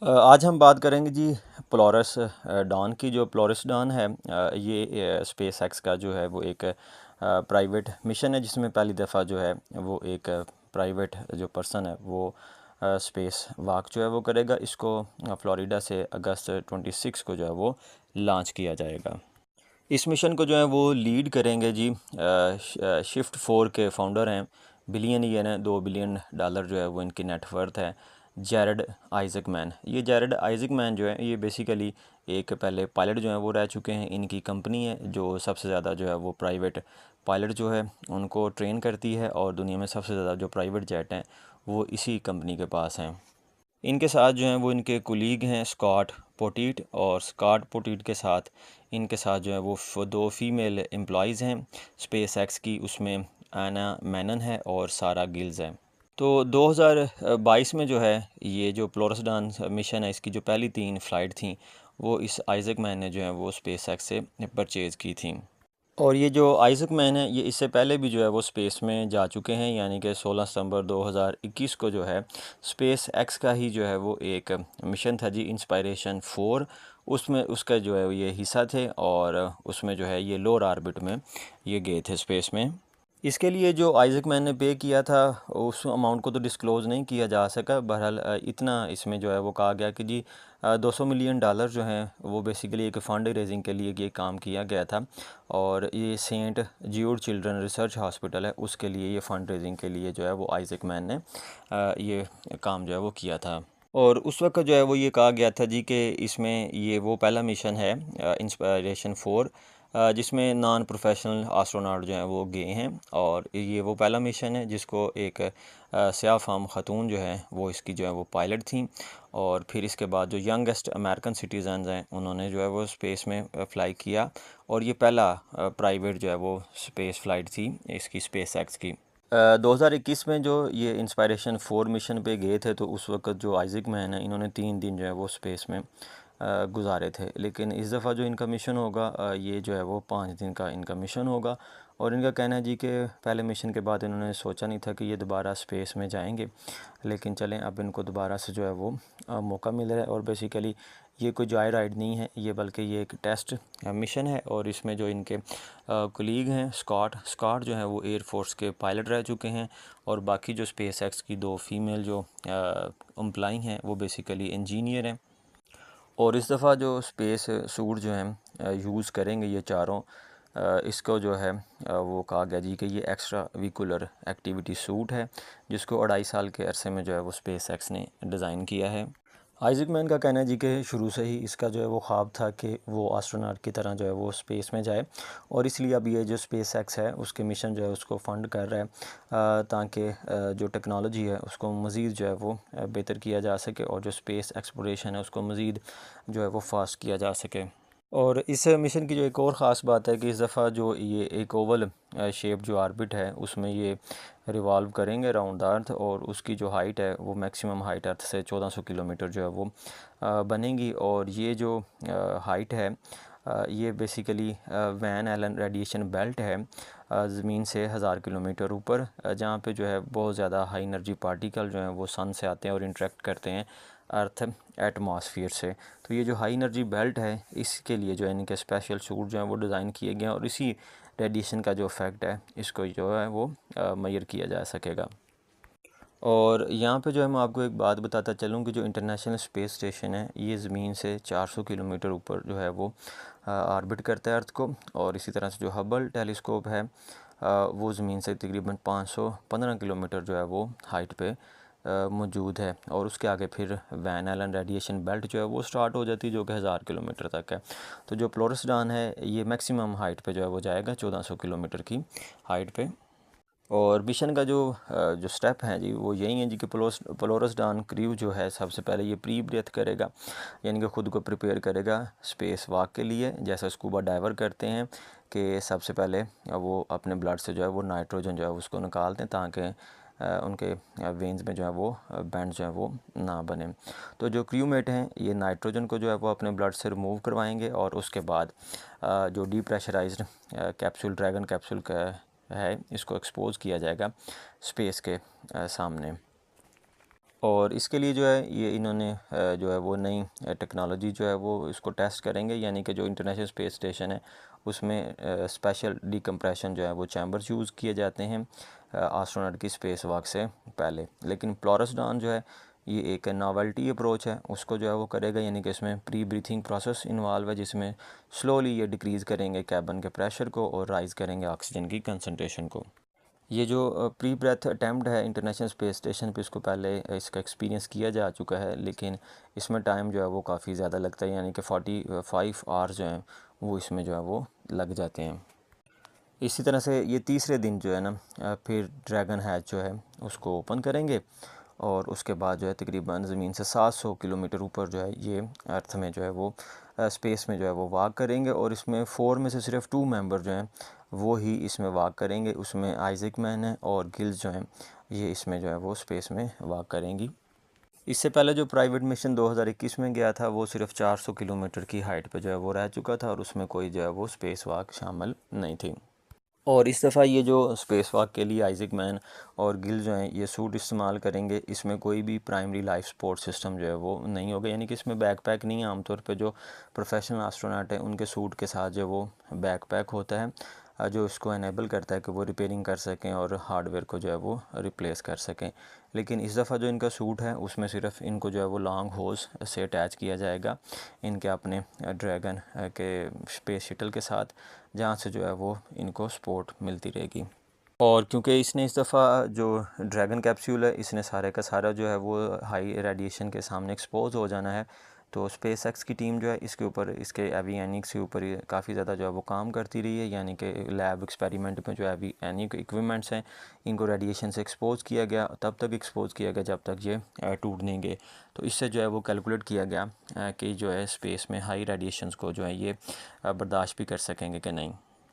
आज हम बात करेंगे जी पोलारिस डॉन की। जो पोलारिस डॉन है ये स्पेस एक्स का जो है वो एक प्राइवेट मिशन है, जिसमें पहली दफ़ा जो है वो एक प्राइवेट जो पर्सन है वो स्पेस वॉक जो है वो करेगा। इसको फ्लोरिडा से अगस्त 26 को जो है वो लॉन्च किया जाएगा। इस मिशन को जो है वो लीड करेंगे जी शिफ्ट 4 के फाउंडर हैं, बिलियनियर हैं, $2 बिलियन जो है वो इनकी नेटवर्थ है, जैरड आइजक मैन। ये जैरड आइजक मैन जो है ये बेसिकली एक पहले पायलट जो है वो रह चुके हैं। इनकी कंपनी है जो सबसे ज़्यादा जो है वो प्राइवेट पायलट जो है उनको ट्रेन करती है, और दुनिया में सबसे ज़्यादा जो प्राइवेट जेट हैं वो इसी कंपनी के पास हैं। इनके साथ जो हैं वो इनके कुलीग हैं स्कॉट पोटीट, और स्कॉट पोटीट के साथ इनके साथ जो है वो दो फीमेल एम्प्लॉयज़ हैं स्पेस एक्स की। उसमें एना मैनन है और सारा गिल्स है। तो 2022 में जो है ये जो पोलारिस डॉन मिशन है, इसकी जो पहली 3 फ़्लाइट थी वो इस आइजक मैन ने जो है वो स्पेस एक्स से परचेज़ की थी। और ये जो आइजक मैन है ये इससे पहले भी जो है वो स्पेस में जा चुके हैं, यानी कि 16 सितंबर 2021 को जो है स्पेस एक्स का ही जो है वो एक मिशन था जी, इंस्पायरेशन 4। उसमें उसका जो है ये हिस्सा थे, और उसमें जो है ये लोअर ऑर्बिट में ये गए थे स्पेस में। इसके लिए जो आइजक मैन ने पे किया था उस अमाउंट को तो डिस्क्लोज़ नहीं किया जा सका। बहरहाल इतना इसमें जो है वो कहा गया कि जी $200 मिलियन जो हैं वो बेसिकली एक फ़ंड रेजिंग के लिए ये काम किया गया था, और ये Saint Jude children research hospital है उसके लिए ये फ़ंड रेजिंग के लिए जो है वो आइजक मैन ने ये काम जो है वो किया था। और उस वक्त जो है वो ये कहा गया था जी कि इसमें ये वो पहला मिशन है इंस्पायरेशन 4 जिसमें नॉन प्रोफेशनल एस्ट्रोनॉट जो हैं वो गए हैं, और ये वो पहला मिशन है जिसको एक स्याह फाम ख़तून जो है वो इसकी जो है वो पायलट थी। और फिर इसके बाद जो यंगेस्ट अमेरिकन सिटीज़न्स हैं उन्होंने जो है वो स्पेस में फ़्लाई किया, और ये पहला प्राइवेट जो है वो स्पेस फ़्लाइट थी इसकी स्पेस एक्स की। 2021 में जो ये इंस्पायरेशन 4 मिशन पे गए थे, तो उस वक्त जो आइजक मैन है इन्होंने 3 दिन जो है वो स्पेस में गुजारे थे। लेकिन इस दफ़ा जो इनका मिशन होगा ये जो है वो 5 दिन का इनका मिशन होगा। और इनका कहना है जी कि पहले मिशन के बाद इन्होंने सोचा नहीं था कि ये दोबारा स्पेस में जाएंगे, लेकिन चलें अब इनको दोबारा से जो है वो मौका मिल रहा है। और बेसिकली ये कोई जॉय राइड नहीं है ये, बल्कि ये एक टेस्ट मिशन है। और इसमें जो इनके कुलीग हैं स्कॉट स्कॉट जो है वो एयर फोर्स के पायलट रह चुके हैं, और बाकी जो स्पेस एक्स की 2 फीमेल जो एम्प्लॉई हैं वो बेसिकली इंजीनियर हैं। और इस दफ़ा जो स्पेस सूट जो हैं यूज़ करेंगे ये चारों, इसको जो है वो कहा गया जी कि ये एक्स्ट्रा व्हीकुलर एक्टिविटी सूट है, जिसको 2.5 साल के अरसे में जो है वो स्पेस एक्स ने डिज़ाइन किया है। आइजक मैन का कहना है जी कि शुरू से ही इसका जो है वो ख्वाब था कि वो एस्ट्रोनॉट की तरह जो है वो स्पेस में जाए, और इसलिए अब ये जो स्पेस एक्स है उसके मिशन जो है उसको फ़ंड कर रहा है ताकि जो टेक्नोलॉजी है उसको मज़ीद जो है वो बेहतर किया जा सके, और जो स्पेस एक्सप्लोरेशन है उसको मज़ीद जो है वो फास्ट किया जा सके। और इस मिशन की जो एक और ख़ास बात है कि इस दफ़ा जो ये एक ओवल शेप जो ऑर्बिट है उसमें ये रिवॉल्व करेंगे अराउंड द अर्थ, और उसकी जो हाइट है वो मैक्सिमम हाइट अर्थ से 1400 किलोमीटर जो है वो बनेगी। और ये जो हाइट है ये basically Van Allen radiation belt है ज़मीन से 1000 किलोमीटर ऊपर, जहाँ पे जो है बहुत ज़्यादा हाई एनर्जी पार्टिकल जो हैं वो सन से आते हैं और इंटरेक्ट करते हैं अर्थ एटमॉस्फेयर से। तो ये जो हाई एनर्जी बेल्ट है इसके लिए जो है इनके स्पेशल सूट जो हैं वो डिज़ाइन किए गए हैं, और इसी रेडिएशन का जो इफ़ेक्ट है इसको जो है वो मेजर किया जा सकेगा। और यहाँ पे जो है मैं आपको एक बात बताता चलूँ कि जो इंटरनेशनल स्पेस स्टेशन है ये ज़मीन से 400 किलोमीटर ऊपर जो है वो ऑर्बिट करता है अर्थ को। और इसी तरह से जो हबल टेलीस्कोप है वो ज़मीन से तकरीबन 515 किलोमीटर जो है वो हाइट पे मौजूद है, और उसके आगे फिर वैन एलन रेडिएशन बेल्ट जो है वो स्टार्ट हो जाती है जो कि 1000 किलोमीटर तक है। तो जो पोलारिस डॉन है ये मैक्सिमम हाइट पे जो है वो जाएगा 1400 किलोमीटर की हाइट पे। और मिशन का जो स्टेप हैं जी वो यही है जी कि पोलारिस डॉन क्रू जो है सबसे पहले ये प्री ब्रीथ करेगा, यानी कि ख़ुद को प्रिपेयर करेगा स्पेस वॉक के लिए, जैसा स्कूबा डाइवर करते हैं कि सबसे पहले वो अपने ब्लड से जो है वो नाइट्रोजन जो है उसको निकालते हैं ताकि उनके वेन्स में जो है वो बैंड जो है वो ना बने। तो जो क्रू मेट हैं ये नाइट्रोजन को जो है वो अपने ब्लड से रिमूव करवाएंगे, और उसके बाद जो डीप्रेशराइज्ड कैप्सूल ड्रैगन कैप्सूल का है इसको एक्सपोज़ किया जाएगा स्पेस के सामने। और इसके लिए जो है ये इन्होंने जो है वो नई टेक्नोलॉजी जो है वो इसको टेस्ट करेंगे, यानी कि जो इंटरनेशनल स्पेस स्टेशन है उसमें स्पेशल डिकम्प्रेशन जो है वो चैम्बर्स यूज़ किए जाते हैं एस्ट्रोनॉट की स्पेस वॉक से पहले। लेकिन प्लोरस डॉन जो है ये एक नॉवेल्टी अप्रोच है, उसको जो है वो करेगा, यानी कि इसमें प्री ब्रीथिंग प्रोसेस इन्वॉल्व है जिसमें स्लोली ये डिक्रीज़ करेंगे कैबिन के प्रेशर को और राइज़ करेंगे ऑक्सीजन की कंसनट्रेशन को। ये जो प्री ब्रेथ अटैम्प्ट है इंटरनेशनल स्पेस स्टेशन पे, इसको पहले इसका एक्सपीरियंस किया जा चुका है, लेकिन इसमें टाइम जो है वो काफ़ी ज़्यादा लगता है, यानी कि 45 आवर्स जो हैं वो इसमें जो है वो लग जाते हैं। इसी तरह से ये तीसरे दिन जो है ना फिर ड्रैगन हैच जो है उसको ओपन करेंगे और उसके बाद जो है तकरीबन ज़मीन से 700 किलोमीटर ऊपर जो है ये अर्थ में जो है वो स्पेस में जो है वो वॉक करेंगे। और इसमें 4 में से सिर्फ 2 मेंबर जो हैं वो ही इसमें वॉक करेंगे, उसमें आइजैक मैन है और गिल्स जो हैं ये इसमें जो है वो स्पेस में वॉक करेंगी। इससे पहले जो प्राइवेट मिशन 2021 में गया था वो सिर्फ 400 किलोमीटर की हाइट पे जो है वो रह चुका था और उसमें कोई जो है वो स्पेस वॉक शामिल नहीं थी। और इस दफ़ा ये जो स्पेस वॉक के लिए आइजैक मैन और गिल जो हैं ये सूट इस्तेमाल करेंगे, इसमें कोई भी प्राइमरी लाइफ सपोर्ट सिस्टम जो है वो नहीं होगा, यानी कि इसमें बैकपैक नहीं है। आमतौर पे जो प्रोफेशनल एस्ट्रोनॉट है उनके सूट के साथ जो वो बैकपैक होता है जो इसको इनेबल करता है कि वो रिपेयरिंग कर सकें और हार्डवेयर को जो है वो रिप्लेस कर सकें। लेकिन इस दफ़ा जो इनका सूट है उसमें सिर्फ इनको जो है वो लॉन्ग होज से अटैच किया जाएगा इनके अपने ड्रैगन के स्पेस शटल के साथ, जहाँ से जो है वो इनको सपोर्ट मिलती रहेगी। और क्योंकि इसने इस दफ़ा जो ड्रैगन कैप्सूल है इसने सारे का सारा जो है वो हाई रेडिएशन के सामने एक्सपोज हो जाना है, तो स्पेस एक्स की टीम जो है इसके ऊपर, इसके एवियनिक्स के ऊपर काफ़ी ज़्यादा जो है वो काम करती रही है, यानी कि लैब एक्सपेरिमेंट में जो एवियनिक इक्विपमेंट्स हैं इनको रेडिएशन से एक्सपोज किया गया, तब तक एक्सपोज किया गया जब तक ये टूट नहीं गए। तो इससे जो है वो कैलकुलेट किया गया कि जो है स्पेस में हाई रेडिएशंस को जो है ये बर्दाश्त भी कर सकेंगे कि नहीं।